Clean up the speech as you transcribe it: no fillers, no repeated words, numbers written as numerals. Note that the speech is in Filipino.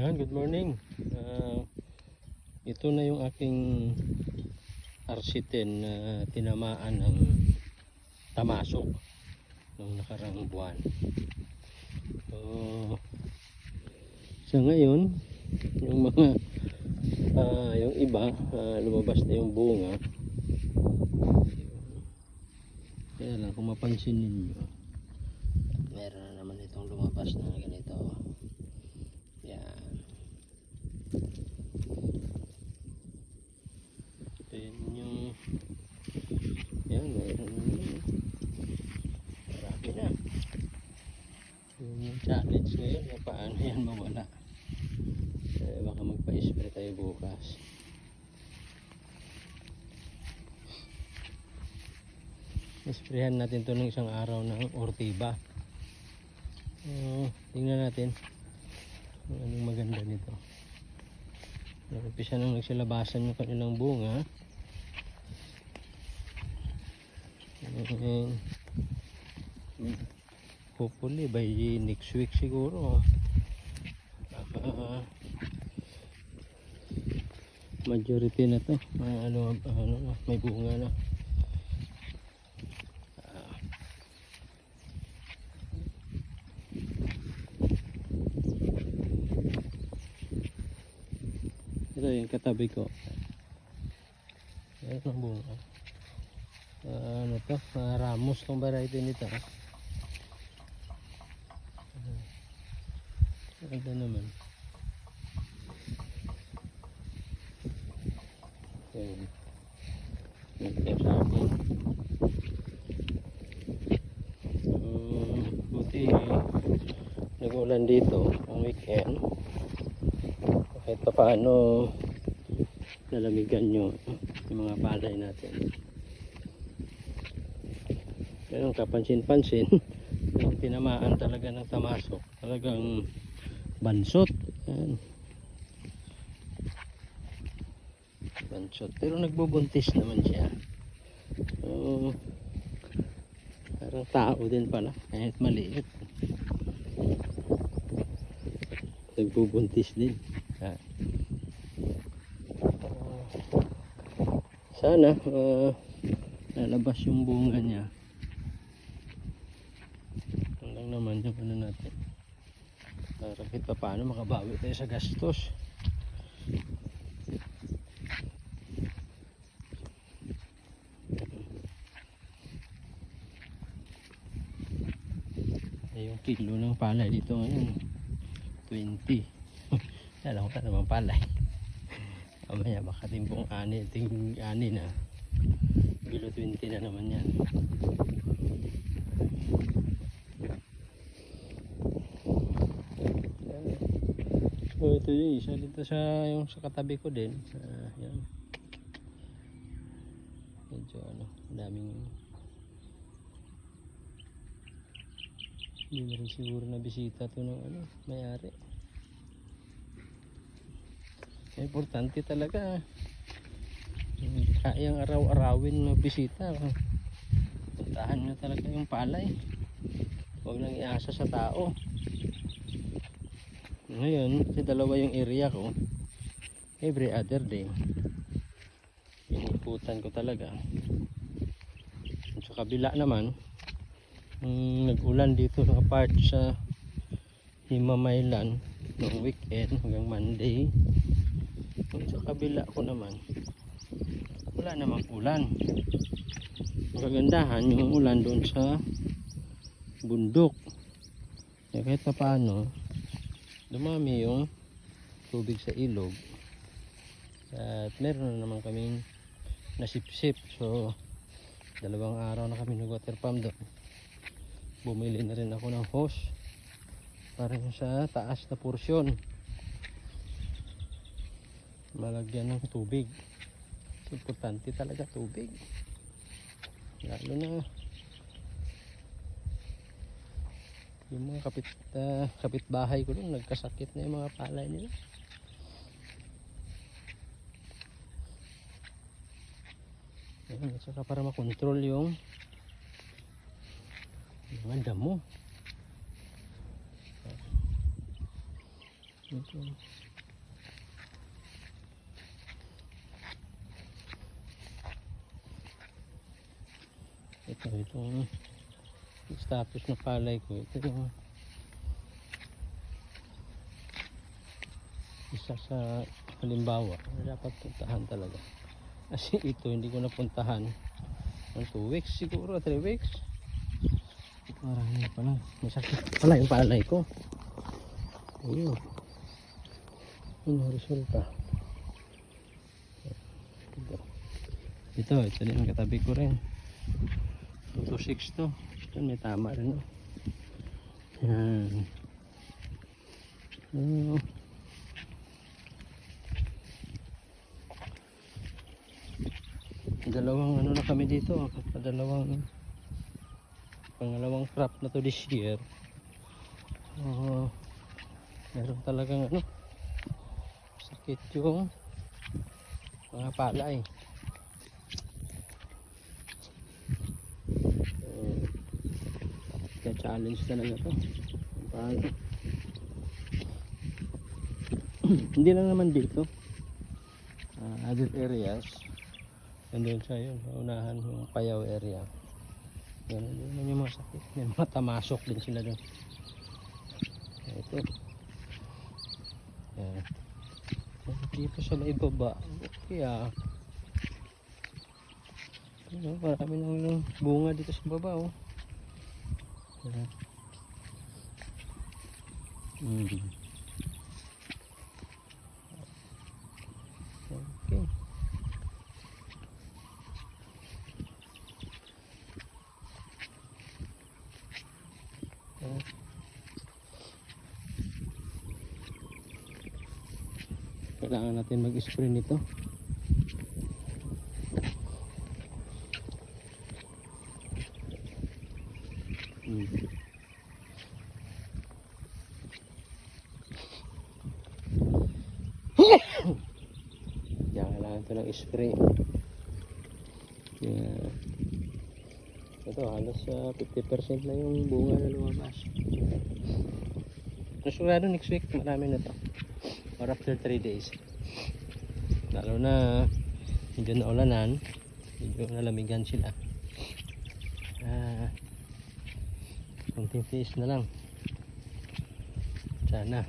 Good morning. Ito na yung aking RC10 na tinamaan ng tamasok nung nakarang buwan. So, sa ngayon, yung mga yung iba lumabas na yung bunga. Kaya lang kung mapansin ninyo, meron na naman itong lumabas na ganito. Yan. Ito yung yan, meron na naman. Marami na. Yung challenge ngayon na paano yan mawala. Baka magpa-spray tayo bukas. Isprayan natin to ng isang araw ng Ortiba. Tingnan natin anong maganda nito. Umpisa nang nagsilabasan yung kanilang bunga. Hopefully by next week siguro majority na to. May bunga na. Ito yung katabi ko. Ito ang bunga. Ano to? Ramos tong variety nito. Ito naman. Ayan. Ito sa akin. Buti nag-ulan dito ang weekend. Kahit pa paano nalamigan nyo yung mga palay natin. Pero kapansin-pansin yung tinamaan talaga ng tamasok, talagang bansot. Ayan. Bansot, pero nagbubuntis naman siya. Parang tao din pala kahit maliit, nagbubuntis din. Sana lalabas yung bunga niya. Hanggang naman yung ano natin, para kahit pa paano makabawi tayo sa gastos. Yung kilo ng palay dito ngayon 20. Alam ko na naman palay. Mamaya baka timpong ani na. Kilo 20 na naman yan. So ito yung isa dito sa yung sa katabi ko din. Yan. Medyo daming hindi na rin siguro na bisita to ng may-ari. Importante talaga hindi kayang araw-arawin na bisita. Puntahan nyo talaga yung palay, huwag lang iasa sa tao. Ngayon kasi dalawa yung area ko, every other day iniputan ko talaga. Sa kabila naman nag-ulan dito sa part sa Himamaylan noong weekend hanggang Monday. Sa kabila ko naman wala namang ulan. Ang kagandahan yung ulan doon sa bundok. Kahit pa paano dumami yung tubig sa ilog at meron na naman kaming nasipsip. So 2 araw na kami nag water pump doon. Bumili na rin ako ng hose para sa taas na porsyon malagyan ng tubig. Importante talaga tubig, lalo na yung mga kapitbahay ko doon, nagkasakit na yung mga palay nila. At saka para makontrol yung mga damo. Ito. Itong status na palay ko. Ito yung isa sa halimbawa na dapat puntahan talaga. Kasi ito hindi ko napuntahan. 2 weeks siguro, 3 weeks. Marami pa lang. Masakit pala yung palay ko. Ayun. Yung resulta. Ito din ang katabi ko rin. 2.6 to. Ito may tama rin. Yan. Dalawang ano na kami dito. Pangalawang crop na to this year. Meron talagang ano, sakit yung mga palay. Kaya challenge talaga to. Paano? Hindi lang naman dito. Other areas. Nandun sa yun, sa unahan yung Payaw area. Ganun din naman yung mga sakit. May mga tamasok din sila doon. Ito. Yan. Dito sa ibaba. Kaya marami nang bunga dito sa baba. Oh. Yan. Okay. Kailangan natin mag-spray nito. Kailangan ito ng spray. Ito halos 50% na yung bunga na lumabas. Sigurado next week marami na to. Or after 3 days. Lalo na medyo naulanan, medyo nalamigan sila. Kunting tiis na lang. Sana